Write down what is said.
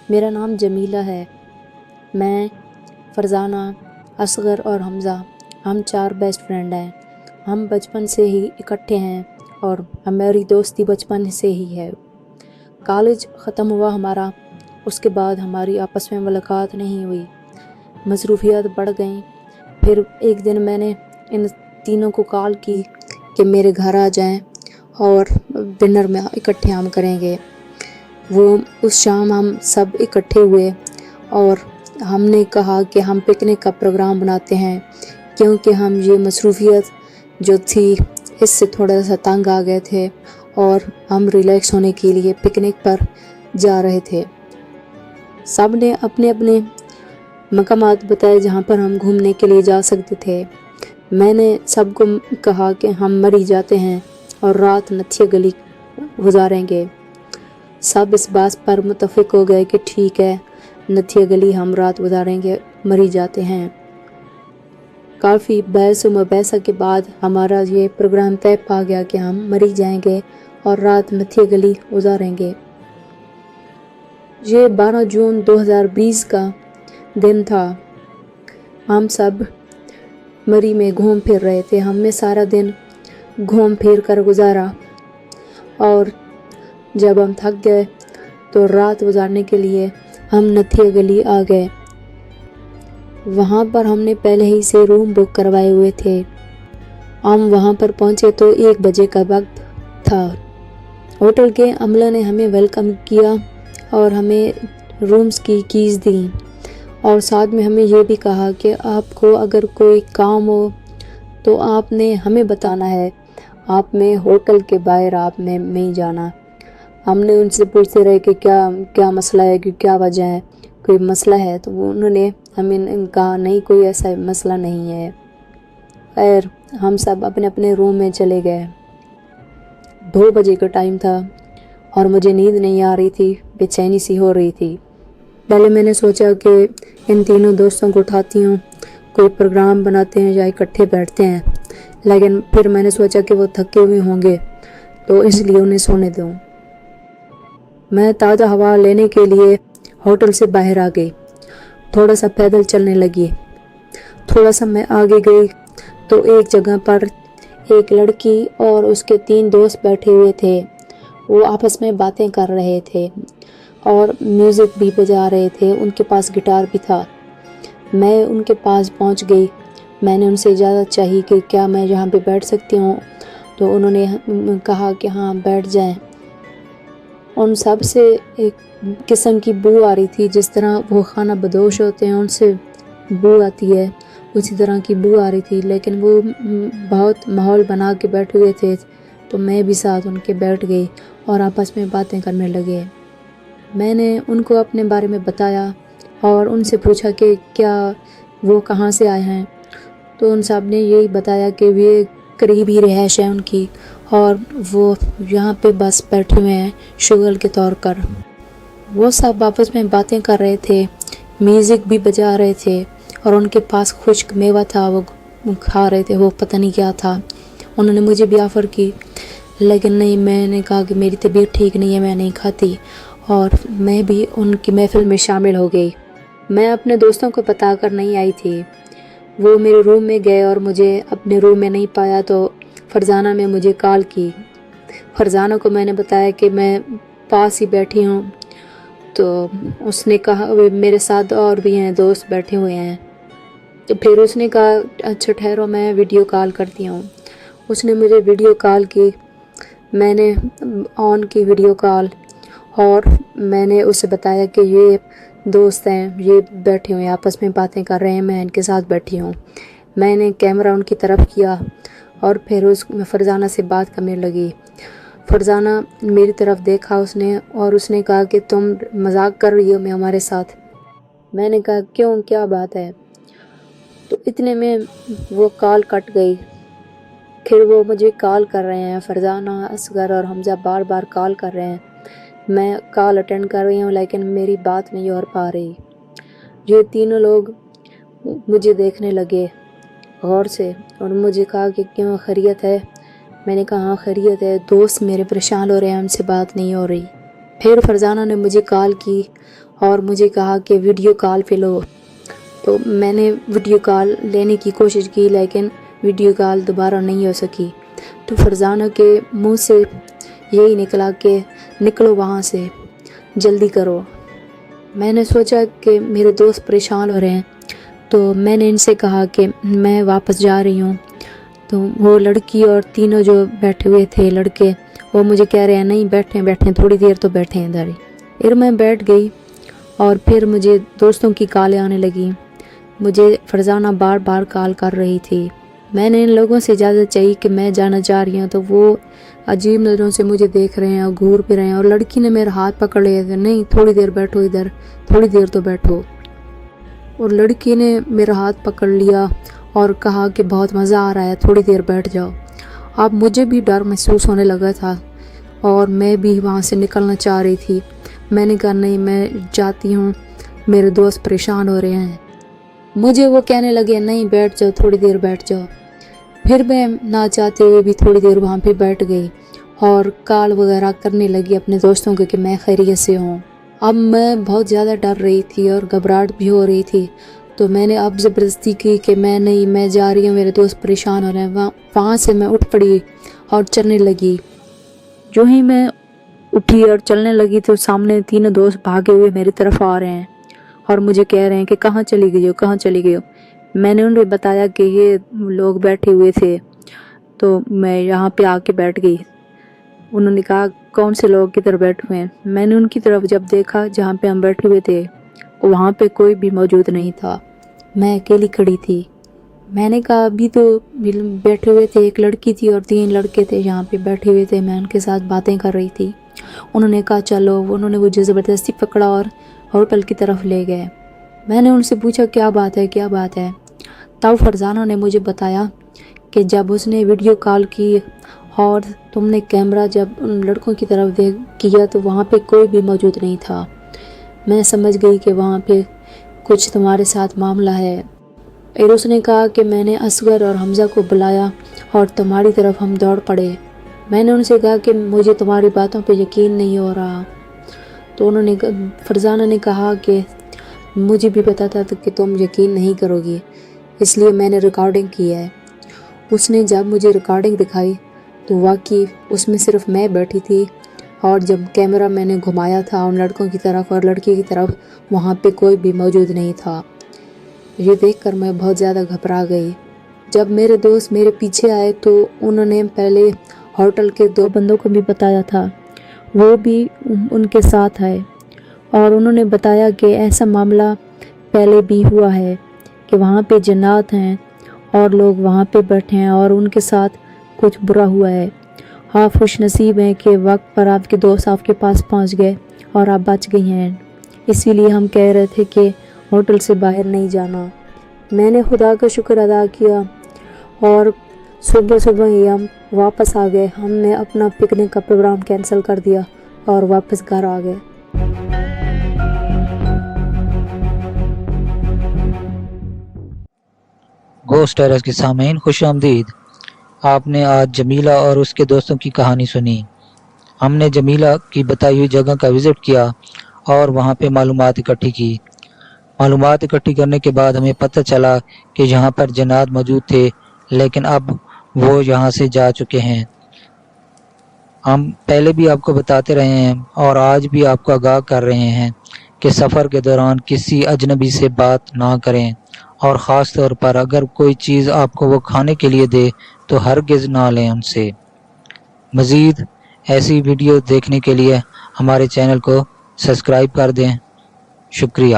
میرا نام جمیلہ ہے۔ میں، فرزانہ، اصغر اور حمزہ، ہم 4 بیسٹ فرینڈ ہیں۔ ہم بچپن سے ہی اکٹھے ہیں اور ہماری دوستی بچپن سے ہی ہے۔ کالج ختم ہوا ہمارا، اس کے بعد ہماری آپس میں ملاقات نہیں ہوئی، مصروفیات بڑھ گئیں۔ پھر ایک دن میں نے ان تینوں کو کال کی کہ میرے گھر آ جائیں اور ڈنر میں اکٹھے ہم کریں گے۔ وہ اس شام ہم سب اکٹھے ہوئے اور ہم نے کہا کہ ہم پکنک کا پروگرام بناتے ہیں، کیونکہ ہم یہ مصروفیت جو تھی اس سے تھوڑا سا تنگ آ گئے تھے اور ہم ریلیکس ہونے کے لیے پکنک پر جا رہے تھے۔ سب نے اپنے اپنے مقامات بتائے جہاں پر ہم گھومنے کے لیے جا سکتے تھے۔ میں نے سب کو کہا کہ ہم مری جاتے ہیں اور رات نتھیا گلی گزاریں گے۔ سب اس بات پر متفق ہو گئے کہ ٹھیک ہے، نتھیا گلی ہم رات گزاریں گے، مری جاتے ہیں۔ کافی بحث و مباحثہ کے بعد ہمارا یہ پروگرام طے پا گیا کہ ہم مری جائیں گے اور رات نتھیا گلی گزاریں گے۔ یہ 12 جون 2020 کا دن تھا۔ ہم سب مری میں گھوم پھر رہے تھے۔ ہم نے سارا دن گھوم پھر کر گزارا اور جب ہم تھک گئے تو رات گزارنے کے لیے ہم نتھیا گلی آ گئے۔ وہاں پر ہم نے پہلے ہی سے روم بک کروائے ہوئے تھے۔ ہم وہاں پر پہنچے تو 1 بجے کا وقت تھا۔ ہوٹل کے عملہ نے ہمیں ویلکم کیا اور ہمیں رومز کی کیز دیں اور ساتھ میں ہمیں یہ بھی کہا کہ آپ کو اگر کوئی کام ہو تو آپ نے ہمیں بتانا ہے، آپ میں ہوٹل کے باہر آپ نے نہیں جانا۔ ہم نے ان سے پوچھتے رہے کہ کیا مسئلہ ہے، کہ کیا وجہ ہے، کوئی مسئلہ ہے، تو انہوں نے ہمیں کہا نہیں، کوئی ایسا مسئلہ نہیں ہے۔ خیر ہم سب اپنے اپنے روم میں چلے گئے۔ 2 بجے کا ٹائم تھا اور مجھے نیند نہیں آ رہی تھی، بے چینی سی ہو رہی تھی۔ پہلے میں نے سوچا کہ ان تینوں دوستوں کو اٹھاتی ہوں، کوئی پروگرام بناتے ہیں یا اکٹھے بیٹھتے ہیں، لیکن پھر میں نے سوچا کہ وہ تھکے ہوئے ہوں گے تو اس لیے انہیں سونے دوں۔ میں تازہ ہوا لینے کے لیے ہوٹل سے باہر آ گئی، تھوڑا سا پیدل چلنے لگی۔ تھوڑا سا میں آگے گئی تو ایک جگہ پر ایک لڑکی اور اس کے 3 دوست بیٹھے ہوئے تھے۔ وہ آپس میں باتیں کر رہے تھے اور میوزک بھی بجا رہے تھے، ان کے پاس گٹار بھی تھا۔ میں ان کے پاس پہنچ گئی، میں نے ان سے اجازت چاہی کہ کیا میں یہاں پہ بیٹھ سکتی ہوں، تو انہوں نے کہا کہ ہاں بیٹھ جائیں۔ ان سب سے ایک قسم کی بو آ رہی تھی، جس طرح وہ کھانا بدوش ہوتے ہیں ان سے بو آتی ہے، اسی طرح کی بو آ رہی تھی، لیکن وہ بہت ماحول بنا کے بیٹھے ہوئے تھے تو میں بھی ساتھ ان کے بیٹھ گئی اور آپس میں باتیں کرنے لگے۔ میں نے ان کو اپنے بارے میں بتایا اور ان سے پوچھا کہ کیا وہ کہاں سے آئے ہیں، تو ان سب نے یہی بتایا کہ یہ قریبی رہائش ہے ان کی اور وہ یہاں پہ بس بیٹھے ہوئے ہیں شغل کے طور پر۔ وہ سب آپس میں باتیں کر رہے تھے، میوزک بھی بجا رہے تھے اور ان کے پاس خشک میوہ تھا، وہ کھا رہے تھے، وہ پتہ نہیں کیا تھا۔ انہوں نے مجھے بھی آفر کی، لیکن نہیں، میں نے کہا کہ میری طبیعت ٹھیک نہیں ہے، میں نہیں کھاتی، اور میں بھی ان کی محفل میں شامل ہو گئی۔ میں اپنے دوستوں کو بتا کر نہیں آئی تھی، وہ میرے روم میں گئے اور مجھے اپنے روم میں نہیں پایا تو فرزانہ نے مجھے کال کی۔ فرزانہ کو میں نے بتایا کہ میں پاس ہی بیٹھی ہوں، تو اس نے کہا میرے ساتھ اور بھی ہیں دوست بیٹھے ہوئے ہیں، تو پھر اس نے کہا اچھا ٹھہرو میں ویڈیو کال کرتی ہوں۔ اس نے مجھے ویڈیو کال کی، میں نے آن کی ویڈیو کال اور میں نے اسے بتایا کہ یہ دوست ہیں، یہ بیٹھے ہوئے ہیں آپس میں باتیں کر رہے ہیں، میں ان کے ساتھ بیٹھی ہوں۔ میں نے کیمرہ ان کی طرف کیا اور پھر فرزانہ سے بات کرنے لگی۔ فرزانہ میری طرف دیکھا اس نے اور اس نے کہا کہ تم مذاق کر رہی ہو میں ہمارے ساتھ۔ میں نے کہا کیوں، کیا بات ہے؟ تو اتنے میں وہ کال کٹ گئی۔ پھر وہ مجھے کال کر رہے ہیں، فرزانہ، اصغر اور حمزہ بار بار کال کر رہے ہیں۔ میں کال اٹینڈ کر رہی ہوں لیکن میری بات نہیں ہو پا رہی۔ یہ تینوں لوگ مجھے دیکھنے لگے غور سے اور مجھے کہا کہ کیوں، خیریت ہے؟ میں نے کہا ہاں خیریت ہے، دوست میرے پریشان ہو رہے ہیں، ان سے بات نہیں ہو رہی۔ پھر فرزانہ نے مجھے کال کی اور مجھے کہا کہ ویڈیو کال پہ لو. تو میں نے ویڈیو کال لینے کی کوشش کی لیکن ویڈیو کال دوبارہ نہیں ہو سکی. تو فرزانہ کے منہ سے یہی نکلا کہ نکلو وہاں سے، جلدی کرو. میں نے سوچا کہ میرے دوست پریشان ہو رہے ہیں، تو میں نے ان سے کہا کہ میں واپس جا رہی ہوں. تو وہ لڑکی اور تینوں جو بیٹھے ہوئے تھے لڑکے، وہ مجھے کہہ رہے ہیں نہیں بیٹھیں تھوڑی دیر تو بیٹھیں ادھر ہی. پھر میں بیٹھ گئی اور پھر مجھے دوستوں کی کالیں آنے لگیں. مجھے فرزانہ بار بار کال کر رہی تھی. میں نے ان لوگوں سے اجازت چاہی کہ میں جانا چاہ رہی ہوں، تو وہ عجیب نظروں سے مجھے دیکھ رہے ہیں اور گھور پہ رہے ہیں. اور لڑکی نے میرا ہاتھ پکڑ لیا تھا، نہیں تھوڑی دیر بیٹھو ادھر، تھوڑی دیر تو بیٹھو. اور لڑکی نے میرا ہاتھ پکڑ لیا اور کہا کہ بہت مزہ آ رہا ہے، تھوڑی دیر بیٹھ جاؤ. اب مجھے بھی ڈر محسوس ہونے لگا تھا اور میں بھی وہاں سے نکلنا چاہ رہی تھی. میں نے کہا نہیں میں جاتی ہوں، میرے دوست پریشان ہو رہے ہیں. مجھے وہ کہنے لگے نہیں بیٹھ جاؤ، تھوڑی دیر بیٹھ جاؤ. پھر میں نہ چاہتے ہوئے بھی تھوڑی دیر وہاں پہ بیٹھ گئی اور کال وغیرہ کرنے لگی اپنے دوستوں کو کہ میں خیریت سے ہوں. اب میں بہت زیادہ ڈر رہی تھی اور گھبراہٹ بھی ہو رہی تھی. تو میں نے اب زبردستی کی کہ میں جا رہی ہوں، میرے دوست پریشان ہو رہے ہیں. وہاں سے میں اٹھ پڑی اور چلنے لگی. جو ہی میں اٹھی اور چلنے لگی تو سامنے تینوں دوست بھاگے ہوئے میری طرف آ رہے ہیں اور مجھے کہہ رہے ہیں کہ کہاں چلی گئی ہو. میں نے انہیں بتایا کہ یہ لوگ بیٹھے ہوئے تھے تو میں یہاں پہ آ کے بیٹھ گئی. انہوں نے کہا کون سے لوگ کدھر بیٹھے ہوئے ہیں. میں نے ان کی طرف جب دیکھا جہاں پہ ہم بیٹھے ہوئے تھے وہاں پہ کوئی بھی موجود نہیں تھا، میں اکیلی کھڑی تھی. میں نے کہا ابھی تو بیٹھے ہوئے تھے، ایک لڑکی تھی اور 3 لڑکے تھے یہاں پہ بیٹھے ہوئے تھے، میں ان کے ساتھ باتیں کر رہی تھی. انہوں نے کہا چلو. انہوں نے مجھے زبردستی پکڑا اور ہوٹل کی طرف لے گئے. میں نے ان سے پوچھا کیا بات ہے. تب فرزانہ نے مجھے بتایا کہ جب اس نے ویڈیو کال کی اور تم نے کیمرہ جب ان لڑکوں کی طرف کیا تو وہاں پہ کوئی بھی موجود نہیں تھا. میں سمجھ گئی کہ وہاں پہ کچھ تمہارے ساتھ معاملہ ہے. پھر اس نے کہا کہ میں نے اصغر اور حمزہ کو بلایا اور تمہاری طرف ہم دوڑ پڑے. میں نے ان سے کہا کہ مجھے تمہاری باتوں پہ یقین نہیں ہو رہا. تو فرزانہ نے کہا کہ مجھے بھی پتا تھا کہ تم یقین نہیں کرو گی، اس لیے میں نے ریکارڈنگ کی ہے. اس نے جب مجھے ریکارڈنگ دکھائی تو واقعی اس میں صرف میں بیٹھی تھی اور جب کیمرہ میں نے گھمایا تھا ان لڑکوں کی طرف اور لڑکی کی طرف وہاں پہ کوئی بھی موجود نہیں تھا. یہ دیکھ کر میں بہت زیادہ گھبرا گئی. جب میرے دوست میرے پیچھے آئے تو انہوں نے پہلے ہوٹل کے 2 بندوں کو بھی بتایا تھا، وہ بھی ان کے ساتھ آئے اور انہوں نے بتایا کہ ایسا معاملہ پہلے بھی ہوا ہے کہ وہاں پہ جنات ہیں اور لوگ وہاں پہ بیٹھے ہیں اور ان کے ساتھ کچھ برا ہوا ہے. آپ خوش نصیب ہیں کہ وقت پر آپ کے دوست آپ کے پاس پہنچ گئے اور آپ بچ گئی ہیں، اسی لیے ہم کہہ رہے تھے کہ ہوٹل سے باہر نہیں جانا. میں نے خدا کا شکر ادا کیا اور صبح ہی ہم واپس آ گئے. ہم نے اپنا پکنک کا پروگرام کینسل کر دیا اور واپس گھر آ گئے. گوسٹ ٹیرس کے سامعین خوش آمدید. آپ نے آج جمیلہ اور اس کے دوستوں کی کہانی سنی. ہم نے جمیلہ کی بتائی ہوئی جگہ کا وزٹ کیا اور وہاں پہ معلومات اکٹھی کی. معلومات اکٹھی کرنے کے بعد ہمیں پتہ چلا کہ یہاں پر جنات موجود تھے لیکن اب وہ یہاں سے جا چکے ہیں. ہم پہلے بھی آپ کو بتاتے رہے ہیں اور آج بھی آپ کو آگاہ کر رہے ہیں کہ سفر کے دوران کسی اجنبی سے بات نہ کریں اور خاص طور پر اگر کوئی چیز آپ کو وہ کھانے کے لیے دے تو ہرگز نہ لیں ان سے. مزید ایسی ویڈیو دیکھنے کے لیے ہمارے چینل کو سبسکرائب کر دیں. شکریہ.